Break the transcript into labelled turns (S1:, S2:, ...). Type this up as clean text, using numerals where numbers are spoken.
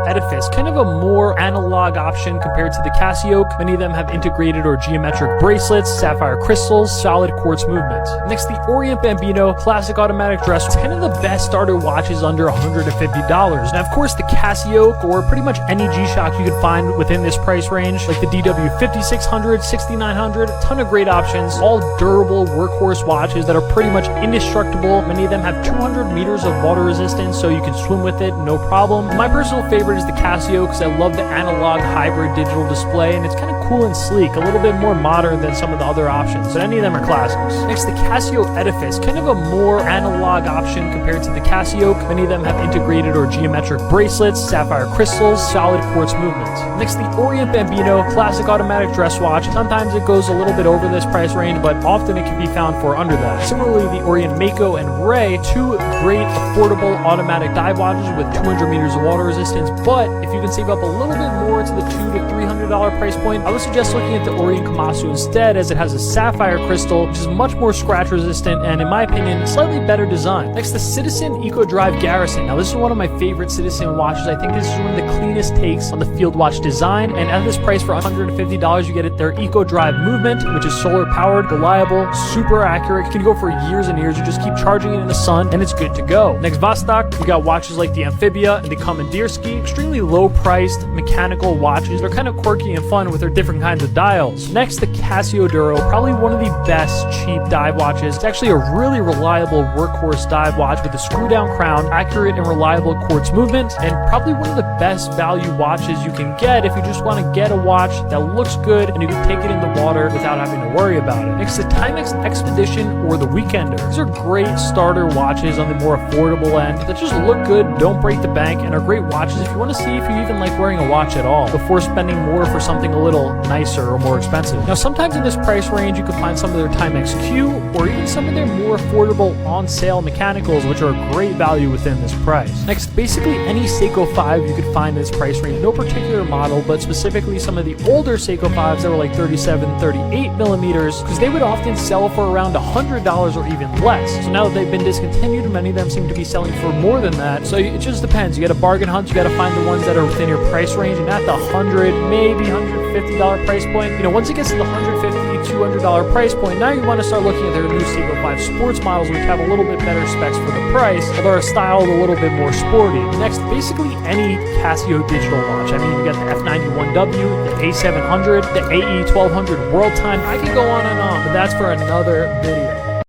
S1: Edifice, kind of a more analog option compared to the Casio. Many of them have integrated or geometric bracelets, sapphire crystals, solid quartz movement. Next, the Orient Bambino classic automatic dress, it's kind of the best starter watches under $150. Now, of course, the Casio or pretty much any G-Shock you could find within this price range, like the DW5600, 6900, a ton of great options, all durable workhorse watches that are pretty much indestructible. Many of them have 200 meters of water resistance, so you can swim with it, no problem. My personal favorite is the Casio because I love the analog hybrid digital display, and it's kind of cool and sleek, a little bit more modern than some of the other options, but any of them are classics. Next, the Casio Edifice, kind of a more analog option compared to the Casio. Many of them have integrated or geometric bracelets, sapphire crystals, solid quartz movement. Next, the Orient Bambino classic automatic dress watch. Sometimes it goes a little bit over this price range, but often it can be found for under that. Similarly, the Orient Mako and Ray, two great affordable automatic dive watches with 200 meters of water resistance, but if you can save up a little bit more to the $200 to $300 price point, I would suggest looking at the Orient Komatsu instead, as it has a sapphire crystal, which is much more scratch resistant and, in my opinion, slightly better design. Next, the Citizen Eco Drive Garrison. Now, this is one of my favorite Citizen watches. I think this is one of the cleanest takes on the field watch design, and at this price for $150, you get it their Eco Drive movement, which is solar powered, reliable, super accurate. It can go for years and years. You just keep charging it in the sun and it's good to go. Next, Vostok, we got watches like the Amphibia and the Commandeersky, extremely low priced mechanical watches. They're kind of quirky and fun with their different kinds of dials. Next, the Casio Duro, probably one of the best cheap dive watches. It's actually a really reliable workhorse dive watch with a screw down crown, accurate and reliable quartz movement, and probably one of the best value watches you can get if you just want to get a watch that looks good and you can take it in the water without having to worry about it. Next, the Timex Expedition or the Weekender. These are great starter watches on the more affordable end that just look good, don't break the bank, and are great watches if you want to see if you even like wearing a watch at all before spending more for something a little nicer or more expensive. Now, sometimes in this price range you can find some of their Timex Q or even some of their more affordable on sale mechanicals, which are a great value within this price. Next, basically any Seiko 5 you could find in this price range, no particular model, but specifically some of the older Seiko 5s that were like 37, 38 millimeters, because they would often sell for around $100 or even less. So now that they've been discontinued, many of them seem to be selling for more than that. So it just depends. You got to bargain hunt. You got to find the ones that are within your price range and at the $100, maybe $150 price point. You know, once it gets to the $150, $200 price point, now you want to start looking at their new Seiko 5 sports models, which have a little bit better specs for the price, although are styled a little bit more sporty. Next, basically any Casio digital watch. I mean, you got the F91W, the A700, the AE1200 World Time. I can go on and on, but that's for another video.